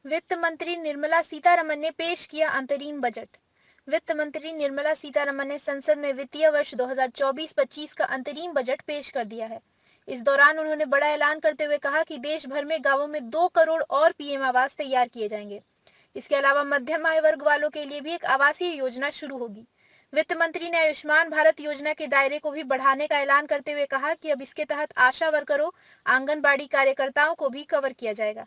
वित्त मंत्री निर्मला सीतारमण ने पेश किया अंतरिम बजट। वित्त मंत्री निर्मला सीतारमण ने संसद में वित्तीय वर्ष 2024-25 का अंतरिम बजट पेश कर दिया है। इस दौरान उन्होंने बड़ा ऐलान करते हुए कहा कि देश भर में गांवों में 2 करोड़ और पीएम आवास तैयार किए जाएंगे। इसके अलावा मध्यम आय वर्ग वालों के लिए भी एक आवासीय योजना शुरू होगी। वित्त मंत्री ने आयुष्मान भारत योजना के दायरे को भी बढ़ाने का ऐलान करते हुए कहा कि अब इसके तहत आशा वर्करों, आंगनबाड़ी कार्यकर्ताओं को भी कवर किया जाएगा।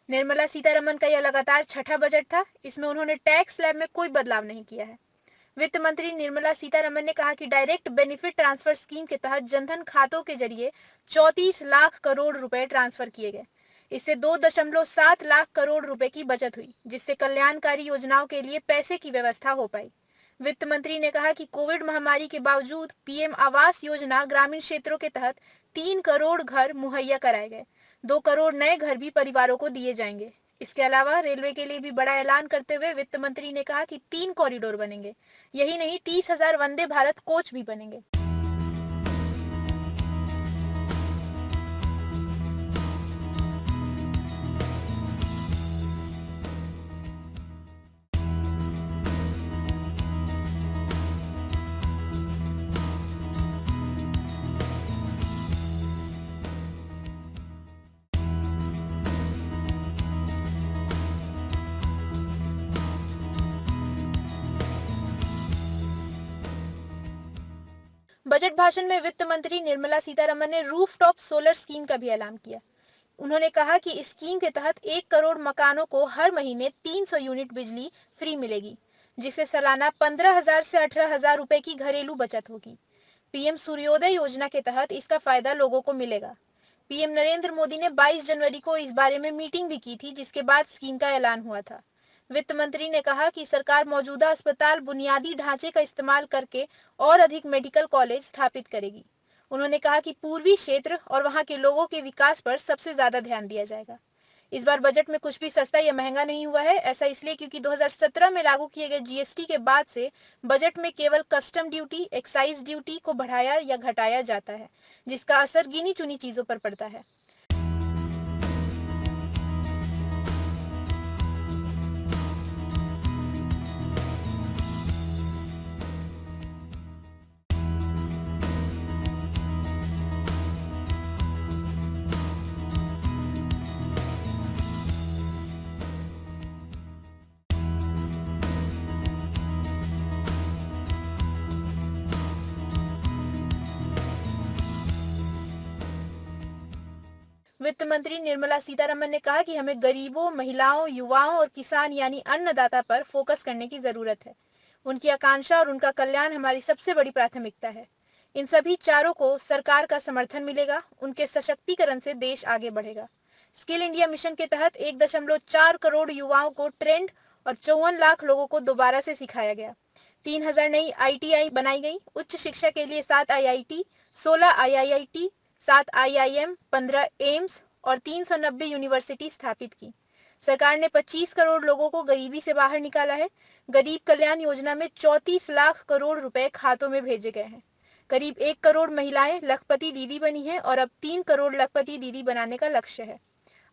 निर्मला सीतारमण का यह लगातार छठा बजट था। इसमें उन्होंने टैक्स स्लैब में कोई बदलाव नहीं किया है। वित्त मंत्री निर्मला सीतारमण ने कहा कि डायरेक्ट बेनिफिट ट्रांसफर स्कीम के तहत जनधन खातों के जरिए 34 लाख करोड़ रुपए ट्रांसफर किए गए। इससे 2.7 लाख करोड़ रुपए की बचत हुई, जिससे कल्याणकारी योजनाओं के लिए पैसे की व्यवस्था हो पाई। वित्त मंत्री ने कहा कि कोविड महामारी के बावजूद पीएम आवास योजना ग्रामीण क्षेत्रों के तहत 3 करोड़ घर मुहैया कराए गए। 2 करोड़ नए घर भी परिवारों को दिए जाएंगे। इसके अलावा रेलवे के लिए भी बड़ा ऐलान करते हुए वित्त मंत्री ने कहा कि 3 कॉरिडोर बनेंगे। यही नहीं, 30,000 वंदे भारत कोच भी बनेंगे। बजट भाषण में वित्त मंत्री निर्मला सीतारमण ने रूफटॉप सोलर स्कीम का भी ऐलान किया। उन्होंने कहा कि इस स्कीम के तहत 1 करोड़ मकानों को हर महीने 300 यूनिट बिजली फ्री मिलेगी, जिससे सालाना 15,000 से 18,000 रुपए की घरेलू बचत होगी। पीएम सूर्योदय योजना के तहत इसका फायदा लोगों को मिलेगा। पीएम नरेंद्र मोदी ने 22 जनवरी को इस बारे में मीटिंग भी की थी, जिसके बाद स्कीम का ऐलान हुआ था। वित्त मंत्री ने कहा कि सरकार मौजूदा अस्पताल बुनियादी ढांचे का इस्तेमाल करके और अधिक मेडिकल कॉलेज स्थापित करेगी। उन्होंने कहा कि पूर्वी क्षेत्र और वहां के लोगों के विकास पर सबसे ज्यादा ध्यान दिया जाएगा। इस बार बजट में कुछ भी सस्ता या महंगा नहीं हुआ है। ऐसा इसलिए क्योंकि 2017 में लागू किए गए जीएसटी के बाद से बजट में केवल कस्टम ड्यूटी, एक्साइज ड्यूटी को बढ़ाया या घटाया जाता है, जिसका असर गिनी चुनी चीजों पर पड़ता है। वित्त मंत्री निर्मला सीतारमण ने कहा कि हमें गरीबों, महिलाओं, युवाओं और किसान यानी अन्नदाता पर फोकस करने की जरूरत है। उनकी आकांक्षा और उनका कल्याण हमारी सबसे बड़ी प्राथमिकता है। इन सभी चारों को सरकार का समर्थन मिलेगा। उनके सशक्तिकरण से देश आगे बढ़ेगा। स्किल इंडिया मिशन के तहत 1.4 करोड़ युवाओं को ट्रेंड और 54 लाख लोगों को दोबारा से सिखाया गया। 3,000 नई आईटीआई बनाई गई। उच्च शिक्षा के लिए 7 आईआईटी, 16 आईआईटी, 7 आईआईएम, 15 एम्स और 390 यूनिवर्सिटी स्थापित की। सरकार ने 25 करोड़ लोगों को गरीबी से बाहर निकाला है। गरीब कल्याण योजना में 34 लाख करोड़ रुपए खातों में भेजे गए हैं। करीब 1 करोड़ महिलाएं लखपति दीदी बनी हैं और अब 3 करोड़ लखपति दीदी बनाने का लक्ष्य है।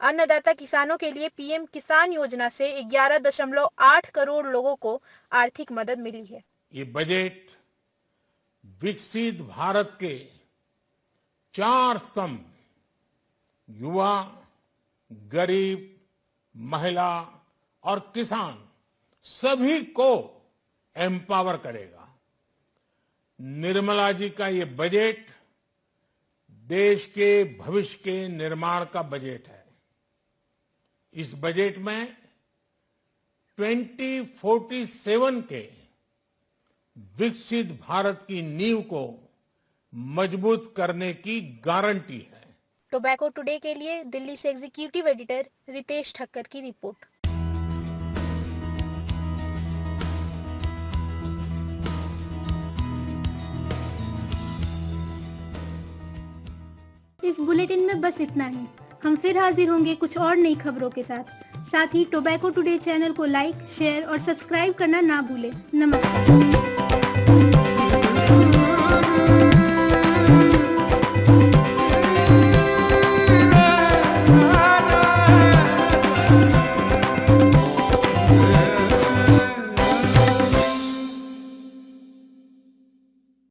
अन्नदाता किसानों के लिए पीएम किसान योजना से 11.8 करोड़ लोगों को आर्थिक मदद मिली है। ये बजट विकसित भारत के 4 स्तंभ युवा, गरीब, महिला और किसान सभी को एम्पावर करेगा। निर्मला जी का ये बजट देश के भविष्य के निर्माण का बजट है। इस बजट में 2047 के विकसित भारत की नींव को मजबूत करने की गारंटी है। टोबैको टुडे के लिए दिल्ली से एग्जीक्यूटिव एडिटर रितेश ठक्कर की रिपोर्ट। इस बुलेटिन में बस इतना ही। हम फिर हाजिर होंगे कुछ और नई खबरों के साथ ही टोबैको टुडे चैनल को लाइक, शेयर और सब्सक्राइब करना ना भूलें। नमस्कार।